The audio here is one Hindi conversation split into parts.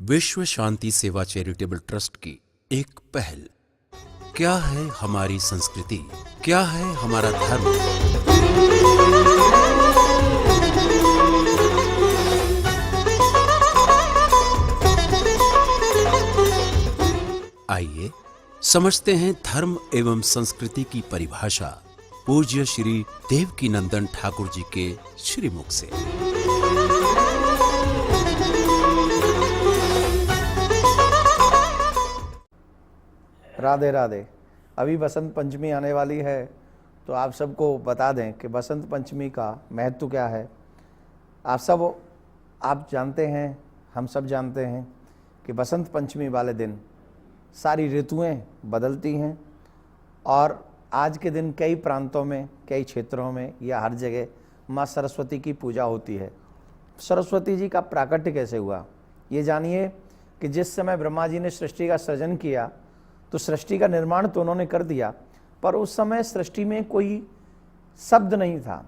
विश्व शांति सेवा चैरिटेबल ट्रस्ट की एक पहल। क्या है हमारी संस्कृति, क्या है हमारा धर्म। आइए समझते हैं धर्म एवं संस्कृति की परिभाषा पूज्य श्री देवकीनंदन ठाकुर जी के श्रीमुख से। राधे राधे। अभी बसंत पंचमी आने वाली है, तो आप सबको बता दें कि बसंत पंचमी का महत्व क्या है। आप जानते हैं, हम सब जानते हैं कि बसंत पंचमी वाले दिन सारी ऋतुएं बदलती हैं और आज के दिन कई प्रांतों में, कई क्षेत्रों में या हर जगह माँ सरस्वती की पूजा होती है। सरस्वती जी का प्राकट्य कैसे हुआ, ये जानिए कि जिस समय ब्रह्मा जी ने सृष्टि का सृजन किया तो सृष्टि का निर्माण तो उन्होंने कर दिया, पर उस समय सृष्टि में कोई शब्द नहीं था,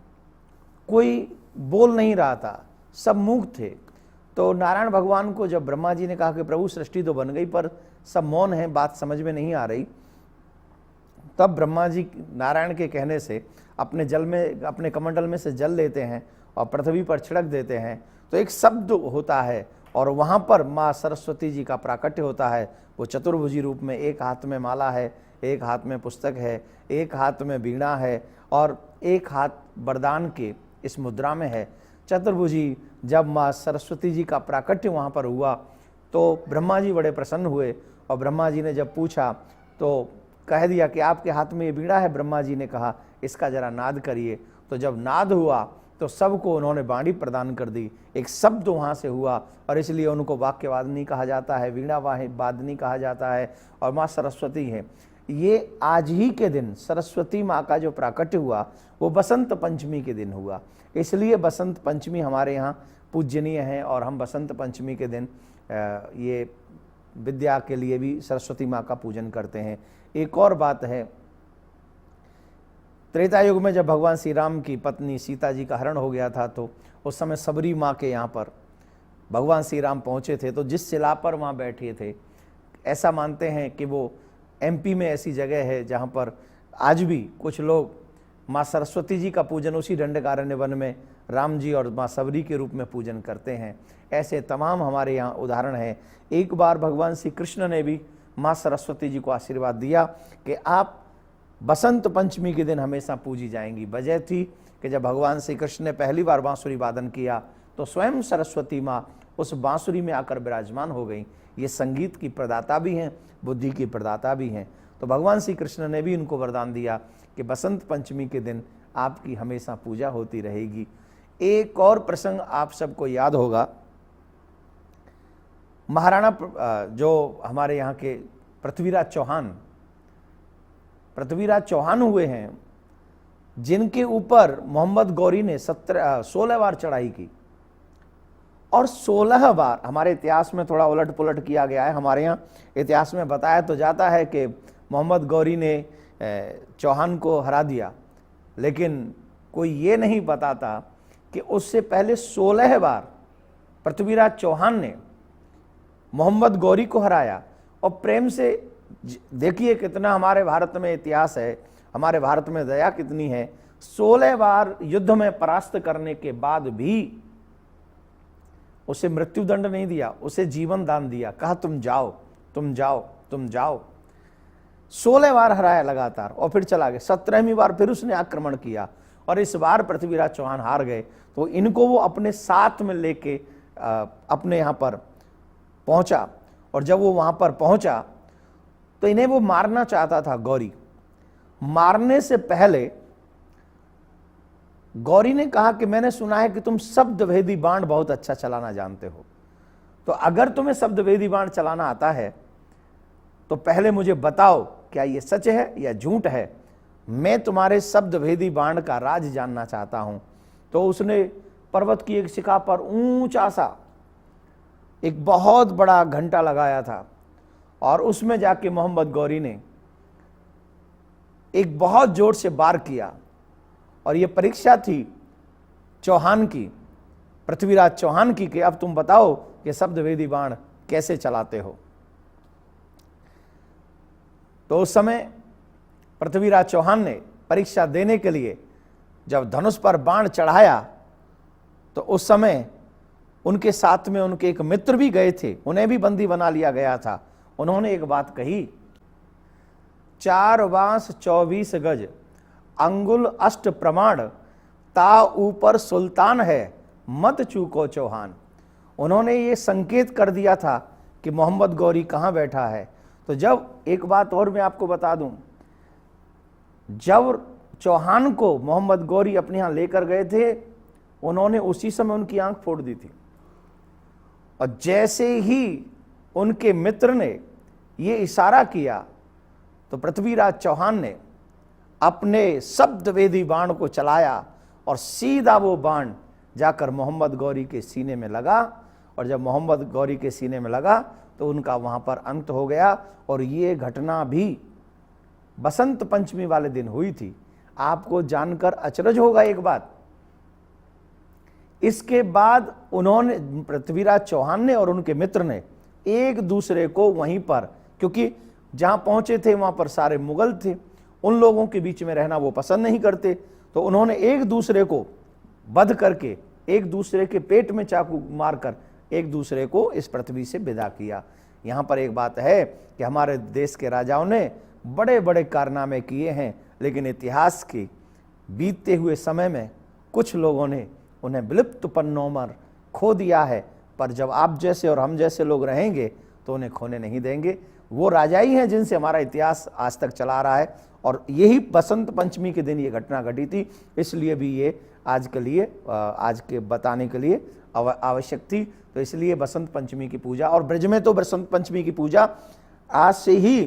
कोई बोल नहीं रहा था, सब मूक थे। तो नारायण भगवान को जब ब्रह्मा जी ने कहा कि प्रभु सृष्टि तो बन गई पर सब मौन है, बात समझ में नहीं आ रही, तब ब्रह्मा जी नारायण के कहने से अपने कमंडल में से जल लेते हैं और पृथ्वी पर छिड़क देते हैं, तो एक शब्द होता है और वहाँ पर माँ सरस्वती जी का प्राकट्य होता है। वो चतुर्भुजी रूप में, एक हाथ में माला है, एक हाथ में पुस्तक है, एक हाथ में वीणा है और एक हाथ वरदान के इस मुद्रा में है। चतुर्भुजी जब माँ सरस्वती जी का प्राकट्य वहाँ पर हुआ तो ब्रह्मा जी बड़े प्रसन्न हुए और ब्रह्मा जी ने जब पूछा तो कह दिया कि आपके हाथ में ये वीणा है। ब्रह्मा जी ने कहा इसका जरा नाद करिए। तो जब नाद हुआ तो सबको उन्होंने वाणी प्रदान कर दी, एक शब्द वहाँ से हुआ और इसलिए उनको वाक्यवादिनी कहा जाता है, वीणा वादिनी कहा जाता है और माँ सरस्वती है। ये आज ही के दिन सरस्वती माँ का जो प्राकट्य हुआ वो बसंत पंचमी के दिन हुआ, इसलिए बसंत पंचमी हमारे यहाँ पूजनीय है और हम बसंत पंचमी के दिन ये विद्या के लिए भी सरस्वती माँ का पूजन करते हैं। एक और बात है, त्रेता युग में जब भगवान श्री राम की पत्नी सीता जी का हरण हो गया था तो उस समय सबरी माँ के यहाँ पर भगवान श्री राम पहुँचे थे, तो जिस शिला पर वहाँ बैठे थे, ऐसा मानते हैं कि वो एमपी में ऐसी जगह है जहाँ पर आज भी कुछ लोग माँ सरस्वती जी का पूजन उसी दंडकारण्य वन में राम जी और माँ सबरी के रूप में पूजन करते हैं। ऐसे तमाम हमारे यहाँ उदाहरण हैं। एक बार भगवान श्री कृष्ण ने भी माँ सरस्वती जी को आशीर्वाद दिया कि आप बसंत पंचमी के दिन हमेशा पूजी जाएंगी। वजह थी कि जब भगवान श्री कृष्ण ने पहली बार बांसुरी वादन किया तो स्वयं सरस्वती माँ उस बांसुरी में आकर विराजमान हो गई। ये संगीत की प्रदाता भी हैं, बुद्धि की प्रदाता भी हैं। तो भगवान श्री कृष्ण ने भी उनको वरदान दिया कि बसंत पंचमी के दिन आपकी हमेशा पूजा होती रहेगी। एक और प्रसंग आप सबको याद होगा, महाराणा जो हमारे यहाँ के पृथ्वीराज चौहान हुए हैं, जिनके ऊपर मोहम्मद गौरी ने 16 बार चढ़ाई की और 16 बार, हमारे इतिहास में थोड़ा उलट पुलट किया गया है, हमारे यहाँ इतिहास में बताया तो जाता है कि मोहम्मद गौरी ने चौहान को हरा दिया, लेकिन कोई ये नहीं बताता कि उससे पहले 16 बार पृथ्वीराज चौहान ने मोहम्मद गौरी को हराया। और प्रेम से देखिए कितना हमारे भारत में इतिहास है, हमारे भारत में दया कितनी है। 16 बार युद्ध में परास्त करने के बाद भी उसे मृत्युदंड नहीं दिया, उसे जीवन दान दिया, कहा तुम जाओ तुम जाओ तुम जाओ। 16 बार हराया लगातार और फिर चला गया। 17वीं बार फिर उसने आक्रमण किया और इस बार पृथ्वीराज चौहान हार गए। तो इनको वो अपने साथ में लेके अपने यहाँ पर पहुंचा और जब वो वहां पर पहुंचा तो इन्हें वो मारना चाहता था। गौरी मारने से पहले गौरी ने कहा कि मैंने सुना है कि तुम शब्दभेदी बाण बहुत अच्छा चलाना जानते हो, तो अगर तुम्हें शब्दभेदी बाण चलाना आता है तो पहले मुझे बताओ क्या ये सच है या झूठ है, मैं तुम्हारे शब्दभेदी बाण का राज जानना चाहता हूं। तो उसने पर्वत की एक शिखा पर ऊंचा सा एक बहुत बड़ा घंटा लगाया था और उसमें जाके मोहम्मद गौरी ने एक बहुत जोर से वार किया और ये परीक्षा थी चौहान की, पृथ्वीराज चौहान की, कि अब तुम बताओ कि शब्दभेदी बाण कैसे चलाते हो। तो उस समय पृथ्वीराज चौहान ने परीक्षा देने के लिए जब धनुष पर बाण चढ़ाया तो उस समय उनके साथ में उनके एक मित्र भी गए थे, उन्हें भी बंदी बना लिया गया था। उन्होंने एक बात कही, 4 बांस 24 गज अंगुल अष्ट प्रमाण, ता ऊपर सुल्तान है मत चूको चौहान। उन्होंने ये संकेत कर दिया था कि मोहम्मद गौरी कहाँ बैठा है। तो जब एक बात और मैं आपको बता दूं, जब चौहान को मोहम्मद गौरी अपने यहाँ लेकर गए थे, उन्होंने उसी समय उनकी आंख फोड़ दी थी। और जैसे ही उनके मित्र ने ये इशारा किया तो पृथ्वीराज चौहान ने अपने शब्दवेदी बाण को चलाया और सीधा वो बाण जाकर मोहम्मद गौरी के सीने में लगा। और जब मोहम्मद गौरी के सीने में लगा तो उनका वहां पर अंत हो गया। और ये घटना भी बसंत पंचमी वाले दिन हुई थी। आपको जानकर अचरज होगा एक बात, इसके बाद उन्होंने, पृथ्वीराज चौहान ने और उनके मित्र ने एक दूसरे को वहीं पर, क्योंकि जहां पहुंचे थे वहां पर सारे मुगल थे, उन लोगों के बीच में रहना वो पसंद नहीं करते, तो उन्होंने एक दूसरे को वध करके, एक दूसरे के पेट में चाकू मारकर एक दूसरे को इस पृथ्वी से विदा किया। यहाँ पर एक बात है कि हमारे देश के राजाओं ने बड़े बड़े कारनामे किए हैं, लेकिन इतिहास के बीतते हुए समय में कुछ लोगों ने उन्हें विलुप्त पन्नों पर खो दिया है। पर जब आप जैसे और हम जैसे लोग रहेंगे तो उन्हें खोने नहीं देंगे। वो राजा ही हैं जिनसे हमारा इतिहास आज तक चला रहा है। और यही बसंत पंचमी के दिन ये घटना घटी थी, इसलिए भी ये आज के लिए, आज के बताने के लिए आवश्यक थी। तो इसलिए बसंत पंचमी की पूजा, और ब्रज में तो बसंत पंचमी की पूजा आज से ही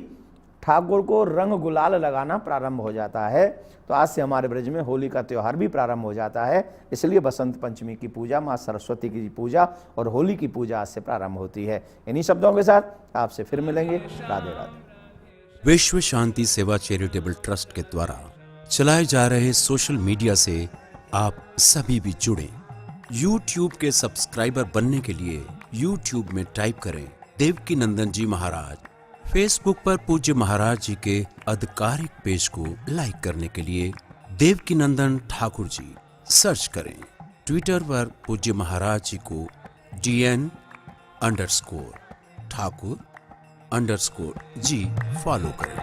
ठाकुर को रंग गुलाल लगाना प्रारंभ हो जाता है। तो आज से हमारे ब्रज में होली का त्यौहार भी प्रारंभ हो जाता है। इसलिए बसंत पंचमी की पूजा, माँ सरस्वती की पूजा और होली की पूजा आज से प्रारंभ होती है। इन्हीं शब्दों के साथ आपसे फिर मिलेंगे। राधे राधे। विश्व शांति सेवा चैरिटेबल ट्रस्ट के द्वारा चलाए जा रहे सोशल मीडिया से आप सभी भी जुड़ें। YouTube के सब्सक्राइबर बनने के लिए YouTube में टाइप करें देवकी नंदन जी महाराज। फेसबुक पर पूज्य महाराज जी के आधिकारिक पेज को लाइक करने के लिए देवकी नंदन ठाकुर जी सर्च करें। ट्विटर पर पूज्य महाराज जी को DN_ठाकुर_जी फॉलो करें।